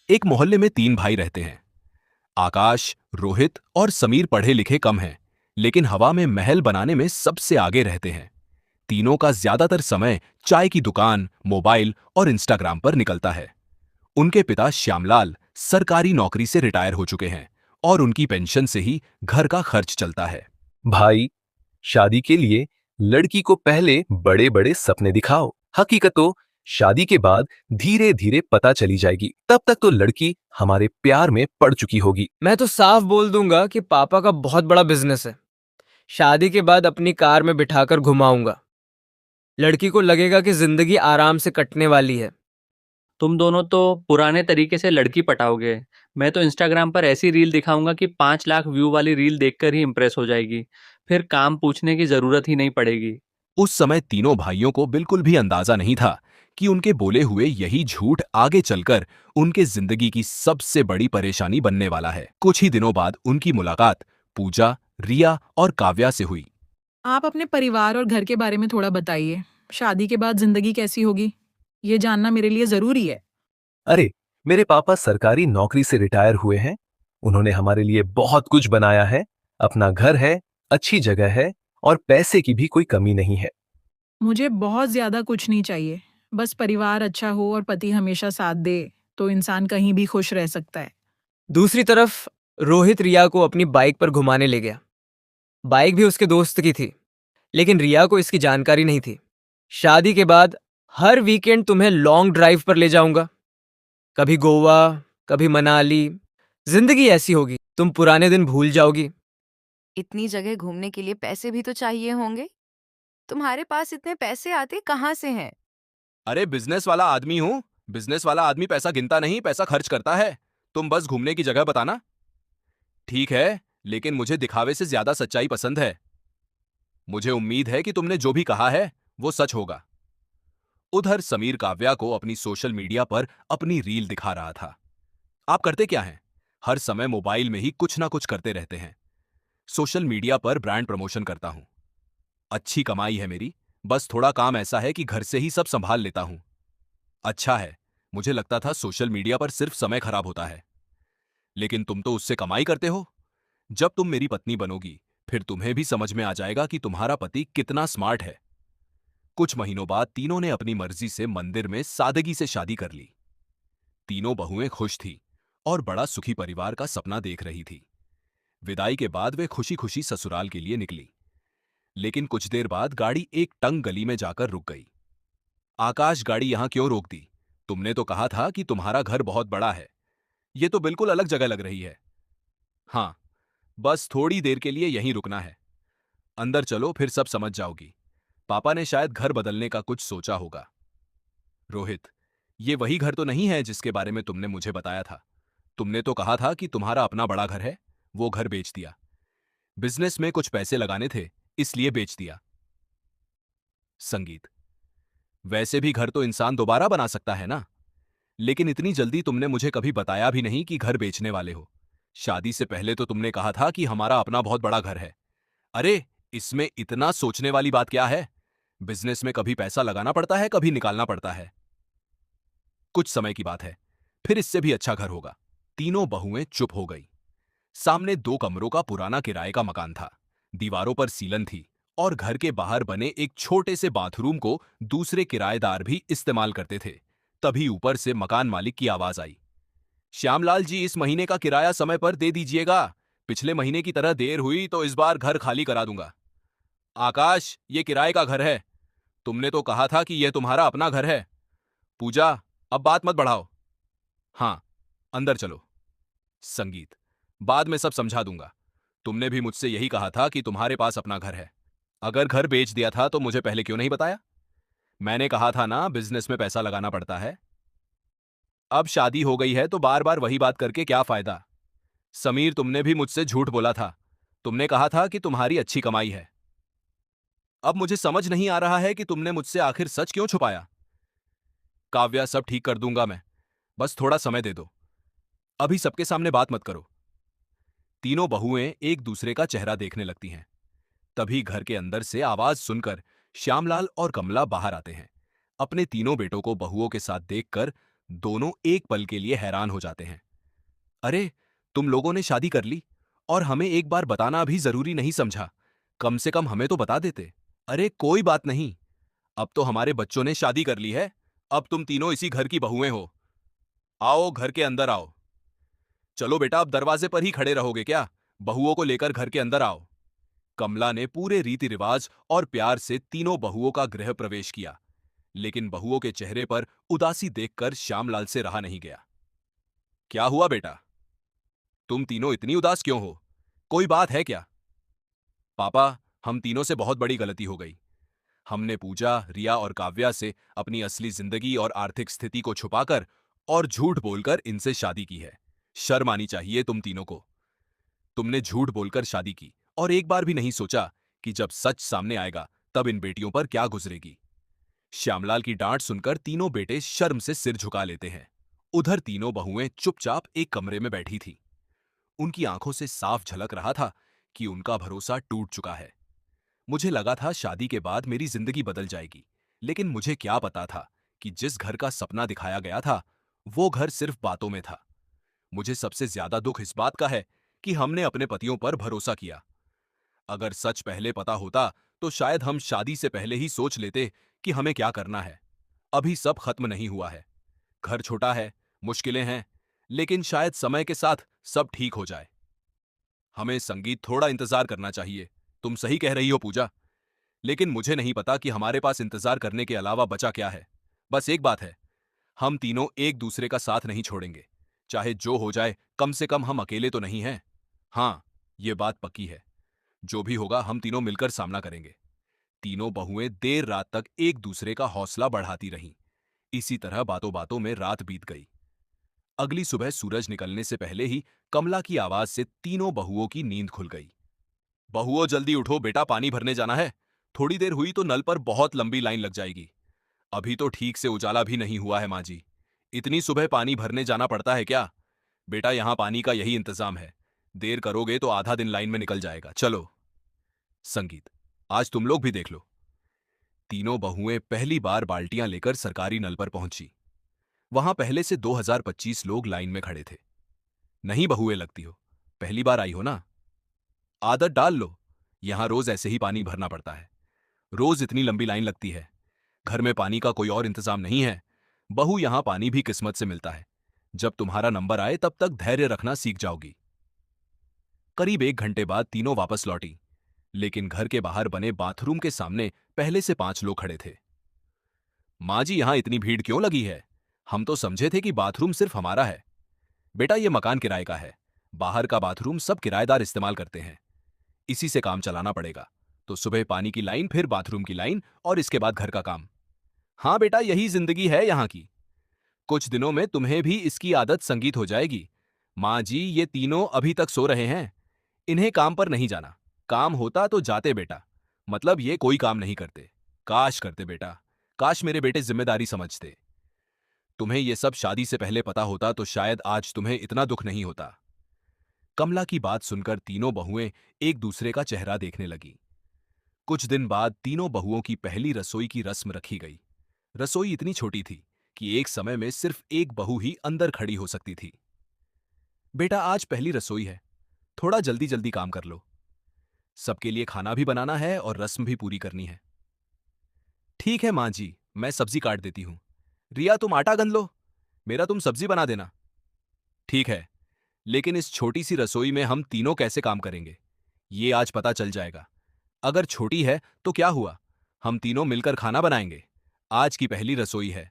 एक मोहल्ले में तीन भाई रहते हैं। आकाश, रोहित और समीर पढ़े लिखे कम हैं, लेकिन हवा में महल बनाने में सबसे आगे रहते हैं। तीनों का ज्यादातर समय चाय की दुकान, मोबाइल और इंस्टाग्राम पर निकलता है। उनके पिता श्यामलाल सरकारी नौकरी से रिटायर हो चुके हैं और उनकी पेंशन से ही घर का खर्च चलता है। भाई, शादी के लिए लड़की को पहले बड़े बड़े सपने दिखाओ। हकीकत तो शादी के बाद धीरे धीरे पता चली जाएगी। तब तक तो लड़की हमारे प्यार में पड़ चुकी होगी। मैं तो साफ बोल दूंगा कि पापा का बहुत बड़ा बिजनेस है। शादी के बाद अपनी कार में बिठाकर घुमाऊंगा। लड़की को लगेगा कि जिंदगी आराम से कटने वाली है। तुम दोनों तो पुराने तरीके से लड़की पटाओगे। मैं तो इंस्टाग्राम पर ऐसी रील दिखाऊंगा कि 5 लाख व्यू वाली रील देखकर ही इंप्रेस हो जाएगी। फिर काम पूछने की जरूरत ही नहीं पड़ेगी। उस समय तीनों भाइयों को बिल्कुल भी अंदाजा नहीं था कि उनके बोले हुए यही झूठ आगे चलकर उनके जिंदगी की सबसे बड़ी परेशानी बनने वाला है। कुछ ही दिनों बाद उनकी मुलाकात पूजा, रिया और काव्या से हुई। आप अपने परिवार और घर के बारे में थोड़ा बताइए। शादी के बाद जिंदगी कैसी होगी, ये जानना मेरे लिए जरूरी है। अरे, मेरे पापा सरकारी नौकरी से रिटायर हुए हैं। उन्होंने हमारे लिए बहुत कुछ बनाया है। अपना घर है, अच्छी जगह है और पैसे की भी कोई कमी नहीं है। मुझे बहुत ज्यादा कुछ नहीं चाहिए। बस परिवार अच्छा हो और पति हमेशा साथ दे, तो इंसान कहीं भी खुश रह सकता है। दूसरी तरफ रोहित रिया को अपनी बाइक पर घुमाने ले गया। बाइक भी उसके दोस्त की थी, लेकिन रिया को इसकी जानकारी नहीं थी। शादी के बाद हर वीकेंड तुम्हें लॉन्ग ड्राइव पर ले जाऊंगा। कभी गोवा, कभी मनाली। जिंदगी ऐसी होगी, तुम पुराने दिन भूल जाओगी। इतनी जगह घूमने के लिए पैसे भी तो चाहिए होंगे। तुम्हारे पास इतने पैसे आते कहाँ से हैं? अरे बिजनेस वाला आदमी हूं। बिजनेस वाला आदमी पैसा गिनता नहीं, पैसा खर्च करता है। तुम बस घूमने की जगह बताना। ठीक है, लेकिन मुझे दिखावे से ज्यादा सच्चाई पसंद है। मुझे उम्मीद है कि तुमने जो भी कहा है वो सच होगा। उधर समीर काव्या को अपनी सोशल मीडिया पर अपनी रील दिखा रहा था। आप करते क्या हैं? हर समय मोबाइल में ही कुछ ना कुछ करते रहते हैं। सोशल मीडिया पर ब्रांड प्रमोशन करता हूं। अच्छी कमाई है मेरी। बस थोड़ा काम ऐसा है कि घर से ही सब संभाल लेता हूं। अच्छा है, मुझे लगता था सोशल मीडिया पर सिर्फ समय खराब होता है, लेकिन तुम तो उससे कमाई करते हो। जब तुम मेरी पत्नी बनोगी, फिर तुम्हें भी समझ में आ जाएगा कि तुम्हारा पति कितना स्मार्ट है। कुछ महीनों बाद तीनों ने अपनी मर्जी से मंदिर में सादगी से शादी कर ली। तीनों बहुएं खुश थी और बड़ा सुखी परिवार का सपना देख रही थी। विदाई के बाद वे खुशी खुशी ससुराल के लिए निकली, लेकिन कुछ देर बाद गाड़ी एक तंग गली में जाकर रुक गई। आकाश, गाड़ी यहां क्यों रोक दी? तुमने तो कहा था कि तुम्हारा घर बहुत बड़ा है। ये तो बिल्कुल अलग जगह लग रही है। हाँ, बस थोड़ी देर के लिए यहीं रुकना है। अंदर चलो, फिर सब समझ जाओगी। पापा ने शायद घर बदलने का कुछ सोचा होगा। रोहित, ये वही घर तो नहीं है जिसके बारे में तुमने मुझे बताया था। तुमने तो कहा था कि तुम्हारा अपना बड़ा घर है। वो घर बेच दिया। बिजनेस में कुछ पैसे लगाने थे, इसलिए बेच दिया। संगीत, वैसे भी घर तो इंसान दोबारा बना सकता है ना। लेकिन इतनी जल्दी तुमने मुझे कभी बताया भी नहीं कि घर बेचने वाले हो। शादी से पहले तो तुमने कहा था कि हमारा अपना बहुत बड़ा घर है। अरे, इसमें इतना सोचने वाली बात क्या है? बिजनेस में कभी पैसा लगाना पड़ता है, कभी निकालना पड़ता है। कुछ समय की बात है, फिर इससे भी अच्छा घर होगा। तीनों बहुएं चुप हो गई। सामने 2 कमरों का पुराना किराए का मकान था। दीवारों पर सीलन थी और घर के बाहर बने एक छोटे से बाथरूम को दूसरे किराएदार भी इस्तेमाल करते थे। तभी ऊपर से मकान मालिक की आवाज आई, श्यामलाल जी, इस महीने का किराया समय पर दे दीजिएगा। पिछले महीने की तरह देर हुई तो इस बार घर खाली करा दूंगा। आकाश, ये किराए का घर है। तुमने तो कहा था कि यह तुम्हारा अपना घर है। पूजा, अब बात मत बढ़ाओ। हाँ, अंदर चलो। संगीत, बाद में सब समझा दूंगा। तुमने भी मुझसे यही कहा था कि तुम्हारे पास अपना घर है। अगर घर बेच दिया था तो मुझे पहले क्यों नहीं बताया? मैंने कहा था ना, बिजनेस में पैसा लगाना पड़ता है। अब शादी हो गई है तो बार बार वही बात करके क्या फायदा? समीर, तुमने भी मुझसे झूठ बोला था। तुमने कहा था कि तुम्हारी अच्छी कमाई है। अब मुझे समझ नहीं आ रहा है कि तुमने मुझसे आखिर सच क्यों छुपाया। काव्या, सब ठीक कर दूंगा मैं। बस थोड़ा समय दे दो। अभी सबके सामने बात मत करो। तीनों बहुएं एक दूसरे का चेहरा देखने लगती हैं। तभी घर के अंदर से आवाज सुनकर श्यामलाल और कमला बाहर आते हैं। अपने तीनों बेटों को बहुओं के साथ देखकर दोनों एक पल के लिए हैरान हो जाते हैं। अरे, तुम लोगों ने शादी कर ली और हमें एक बार बताना भी जरूरी नहीं समझा? कम से कम हमें तो बता देते। अरे कोई बात नहीं, अब तो हमारे बच्चों ने शादी कर ली है, अब तुम तीनों इसी घर की बहुएं हो। आओ, घर के अंदर आओ। चलो बेटा, अब दरवाजे पर ही खड़े रहोगे क्या? बहुओं को लेकर घर के अंदर आओ। कमला ने पूरे रीति रिवाज और प्यार से तीनों बहुओं का गृह प्रवेश किया, लेकिन बहुओं के चेहरे पर उदासी देखकर श्यामलाल से रहा नहीं गया। क्या हुआ बेटा, तुम तीनों इतनी उदास क्यों हो? कोई बात है क्या? पापा, हम तीनों से बहुत बड़ी गलती हो गई। हमने पूजा, रिया और काव्या से अपनी असली जिंदगी और आर्थिक स्थिति को छुपाकर और झूठ बोलकर इनसे शादी की है। शर्म आनी चाहिए तुम तीनों को। तुमने झूठ बोलकर शादी की और एक बार भी नहीं सोचा कि जब सच सामने आएगा तब इन बेटियों पर क्या गुजरेगी। श्यामलाल की डांट सुनकर तीनों बेटे शर्म से सिर झुका लेते हैं। उधर तीनों बहुएं चुपचाप एक कमरे में बैठी थी। उनकी आंखों से साफ झलक रहा था कि उनका भरोसा टूट चुका है। मुझे लगा था शादी के बाद मेरी जिंदगी बदल जाएगी, लेकिन मुझे क्या पता था कि जिस घर का सपना दिखाया गया था वो घर सिर्फ बातों में था। मुझे सबसे ज्यादा दुख इस बात का है कि हमने अपने पतियों पर भरोसा किया। अगर सच पहले पता होता तो शायद हम शादी से पहले ही सोच लेते कि हमें क्या करना है। अभी सब खत्म नहीं हुआ है। घर छोटा है, मुश्किलें हैं, लेकिन शायद समय के साथ सब ठीक हो जाए। हमें संगीत थोड़ा इंतजार करना चाहिए। तुम सही कह रही हो पूजा, लेकिन मुझे नहीं पता कि हमारे पास इंतजार करने के अलावा बचा क्या है। बस एक बात है, हम तीनों एक दूसरे का साथ नहीं छोड़ेंगे। चाहे जो हो जाए, कम से कम हम अकेले तो नहीं हैं। हाँ, ये बात पक्की है। जो भी होगा हम तीनों मिलकर सामना करेंगे। तीनों बहुएं देर रात तक एक दूसरे का हौसला बढ़ाती रहीं। इसी तरह बातों बातों में रात बीत गई। अगली सुबह सूरज निकलने से पहले ही कमला की आवाज से तीनों बहुओं की नींद खुल गई। बहुओं, जल्दी उठो बेटा, पानी भरने जाना है। थोड़ी देर हुई तो नल पर बहुत लंबी लाइन लग जाएगी। अभी तो ठीक से उजाला भी नहीं हुआ है माँ जी। इतनी सुबह पानी भरने जाना पड़ता है क्या? बेटा, यहां पानी का यही इंतजाम है। देर करोगे तो आधा दिन लाइन में निकल जाएगा। चलो। संगीत, आज तुम लोग भी देख लो। तीनों बहुएं पहली बार बाल्टियां लेकर सरकारी नल पर पहुंची। वहां पहले से 2025 लोग लाइन में खड़े थे। नहीं बहुएं लगती हो, पहली बार आई हो ना? आदत डाल लो। यहां रोज ऐसे ही पानी भरना पड़ता है। रोज इतनी लंबी लाइन लगती है। घर में पानी का कोई और इंतजाम नहीं है। बहू, यहां पानी भी किस्मत से मिलता है। जब तुम्हारा नंबर आए तब तक धैर्य रखना सीख जाओगी। करीब 1 घंटे बाद तीनों वापस लौटी, लेकिन घर के बाहर बने बाथरूम के सामने पहले से 5 लोग खड़े थे। माँ जी, यहां इतनी भीड़ क्यों लगी है? हम तो समझे थे कि बाथरूम सिर्फ हमारा है। बेटा, यह मकान किराए का है। बाहर का बाथरूम सब किराएदार इस्तेमाल करते हैं। इसी से काम चलाना पड़ेगा। तो सुबह पानी की लाइन, फिर बाथरूम की लाइन और इसके बाद घर का काम। हाँ बेटा, यही जिंदगी है यहाँ की। कुछ दिनों में तुम्हें भी इसकी आदत संगीत हो जाएगी। माँ जी, ये तीनों अभी तक सो रहे हैं। इन्हें काम पर नहीं जाना। काम होता तो जाते बेटा, मतलब ये कोई काम नहीं करते। काश करते बेटा, काश मेरे बेटे जिम्मेदारी समझते। तुम्हें ये सब शादी से पहले पता होता तो शायद आज तुम्हें इतना दुख नहीं होता। कमला की बात सुनकर तीनों बहुएं एक दूसरे का चेहरा देखने लगी। कुछ दिन बाद तीनों बहुओं की पहली रसोई की रस्म रखी गई। रसोई इतनी छोटी थी कि एक समय में सिर्फ एक बहू ही अंदर खड़ी हो सकती थी। बेटा, आज पहली रसोई है, थोड़ा जल्दी जल्दी काम कर लो। सबके लिए खाना भी बनाना है और रस्म भी पूरी करनी है। ठीक है माँ जी, मैं सब्जी काट देती हूँ। रिया, तुम आटा गूंथ लो, मेरा तुम सब्जी बना देना। ठीक है, लेकिन इस छोटी सी रसोई में हम तीनों कैसे काम करेंगे, ये आज पता चल जाएगा। अगर छोटी है तो क्या हुआ, हम तीनों मिलकर खाना बनाएंगे। आज की पहली रसोई है,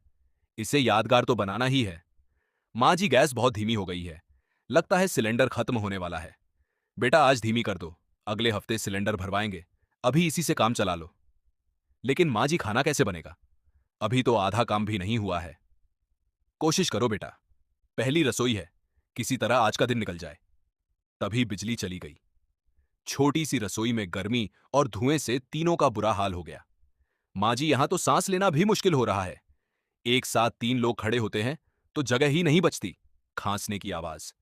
इसे यादगार तो बनाना ही है। माँ जी, गैस बहुत धीमी हो गई है, लगता है सिलेंडर खत्म होने वाला है। बेटा, आज धीमी कर दो, अगले हफ्ते सिलेंडर भरवाएंगे। अभी इसी से काम चला लो। लेकिन माँ जी, खाना कैसे बनेगा? अभी तो आधा काम भी नहीं हुआ है। कोशिश करो बेटा, पहली रसोई है, किसी तरह आज का दिन निकल जाए। तभी बिजली चली गई। छोटी सी रसोई में गर्मी और धुएं से तीनों का बुरा हाल हो गया। माँ जी, यहां तो सांस लेना भी मुश्किल हो रहा है। एक साथ 3 लोग खड़े होते हैं तो जगह ही नहीं बचती। खांसने की आवाज,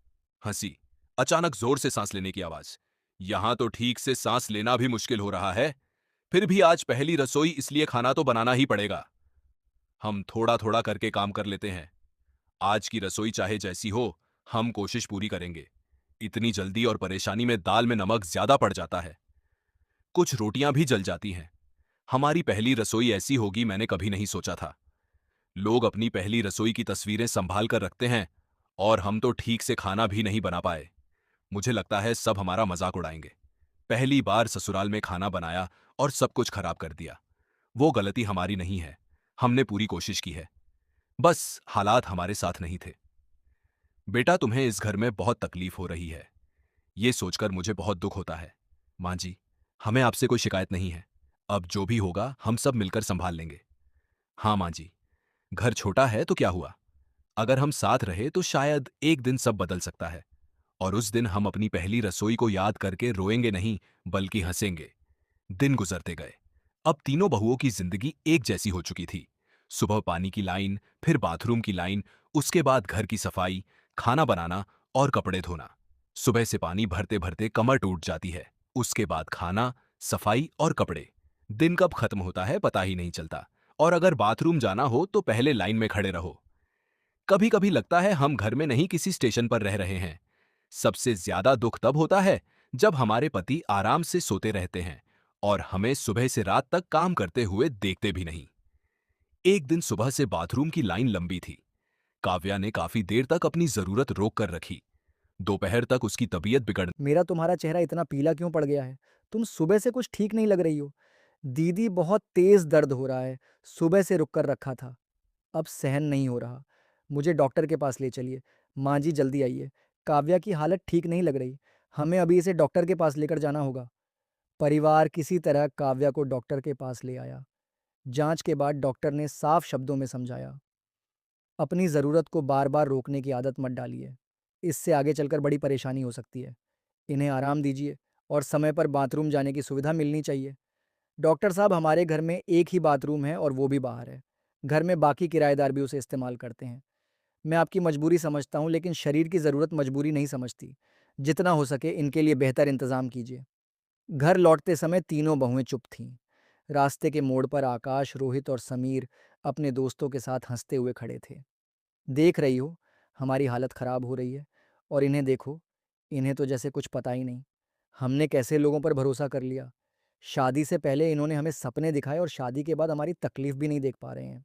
हंसी, अचानक जोर से सांस लेने की आवाज। यहां तो ठीक से सांस लेना भी मुश्किल हो रहा है। फिर भी आज पहली रसोई, इसलिए खाना तो बनाना ही पड़ेगा। हम थोड़ा थोड़ा करके काम कर लेते हैं। आज की रसोई चाहे जैसी हो, हम कोशिश पूरी करेंगे। इतनी जल्दी और परेशानी में दाल में नमक ज्यादा पड़ जाता है। कुछ रोटियां भी जल जाती हैं। हमारी पहली रसोई ऐसी होगी मैंने कभी नहीं सोचा था। लोग अपनी पहली रसोई की तस्वीरें संभाल कर रखते हैं और हम तो ठीक से खाना भी नहीं बना पाए। मुझे लगता है सब हमारा मजाक उड़ाएंगे। पहली बार ससुराल में खाना बनाया और सब कुछ खराब कर दिया। वो गलती हमारी नहीं है। हमने पूरी कोशिश की है। बस हालात हमारे साथ नहीं थे। बेटा, तुम्हें इस घर में बहुत तकलीफ हो रही है, ये सोचकर मुझे बहुत दुख होता है। मां जी, हमें आपसे कोई शिकायत नहीं है। अब जो भी होगा हम सब मिलकर संभाल लेंगे। हाँ मां जी, घर छोटा है तो क्या हुआ? अगर हम साथ रहे तो शायद एक दिन सब बदल सकता है और उस दिन हम अपनी पहली रसोई को याद करके रोएंगे नहीं, बल्कि हंसेंगे। दिन गुजरते गए। अब तीनों बहुओं की जिंदगी एक जैसी हो चुकी थी। सुबह पानी की लाइन, फिर बाथरूम की लाइन, उसके बाद घर की सफाई, खाना बनाना और कपड़े धोना। सुबह से पानी भरते भरते कमर टूट जाती है। उसके बाद खाना, सफाई और कपड़े। दिन कब खत्म होता है पता ही नहीं चलता। और अगर बाथरूम जाना हो तो पहले लाइन में खड़े रहो। कभी कभी लगता है हम घर में नहीं किसी स्टेशन पर रह रहे हैं। सबसे ज्यादा दुख तब होता है जब हमारे पति आराम से सोते रहते हैं और हमें सुबह से रात तक काम करते हुए देखते भी नहीं। एक दिन सुबह से बाथरूम की लाइन लंबी थी। काव्या ने काफी देर तक अपनी जरूरत रोक कर रखी। दोपहर तक उसकी तबीयत बिगड़। मेरा तुम्हारा चेहरा इतना पीला क्यों पड़ गया है? तुम सुबह से कुछ ठीक नहीं लग रही हो। दीदी, बहुत तेज दर्द हो रहा है। सुबह से रुक कर रखा था, अब सहन नहीं हो रहा। मुझे डॉक्टर के पास ले चलिए। माँ जी, जल्दी आइए। काव्या की हालत ठीक नहीं लग रही। हमें अभी इसे डॉक्टर के पास लेकर जाना होगा। परिवार किसी तरह काव्या को डॉक्टर के पास ले आया। जांच के बाद डॉक्टर ने साफ शब्दों में समझाया, अपनी ज़रूरत को बार बार रोकने की आदत मत डालिए। इससे आगे चलकर बड़ी परेशानी हो सकती है। इन्हें आराम दीजिए और समय पर बाथरूम जाने की सुविधा मिलनी चाहिए। डॉक्टर साहब, हमारे घर में एक ही बाथरूम है और वो भी बाहर है। घर में बाकी किराएदार भी उसे इस्तेमाल करते हैं। मैं आपकी मजबूरी समझता हूँ, लेकिन शरीर की ज़रूरत मजबूरी नहीं समझती। जितना हो सके इनके लिए बेहतर इंतज़ाम कीजिए। घर लौटते समय तीनों बहुएं चुप थीं। रास्ते के मोड़ पर आकाश, रोहित और समीर अपने दोस्तों के साथ हंसते हुए खड़े थे। देख रही हो, हमारी हालत खराब हो रही है और इन्हें देखो, इन्हें तो जैसे कुछ पता ही नहीं। हमने कैसे लोगों पर भरोसा कर लिया। शादी से पहले इन्होंने हमें सपने दिखाए और शादी के बाद हमारी तकलीफ भी नहीं देख पा रहे हैं।